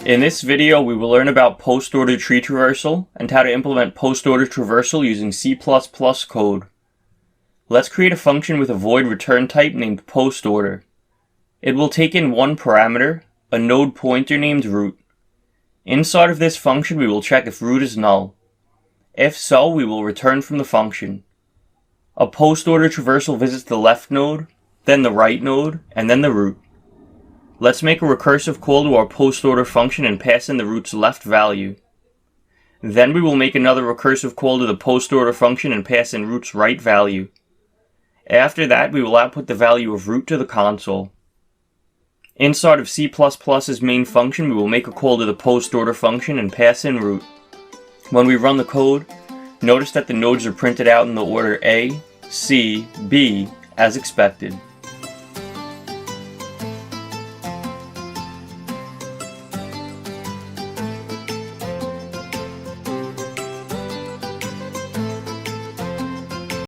In this video, we will learn about post-order tree traversal and how to implement post-order traversal using C++ code. Let's create a function with a void return type named postorder. It will take in one parameter, a node pointer named root. Inside of this function, we will check if root is null. If so, we will return from the function. A post-order traversal visits the left node, then the right node, and then the root. Let's make a recursive call to our post-order function and pass in the root's left value. Then we will make another recursive call to the post-order function and pass in root's right value. After that, we will output the value of root to the console. Inside of C++'s main function, we will make a call to the post-order function and pass in root. When we run the code, notice that the nodes are printed out in the order A, C, B, as expected.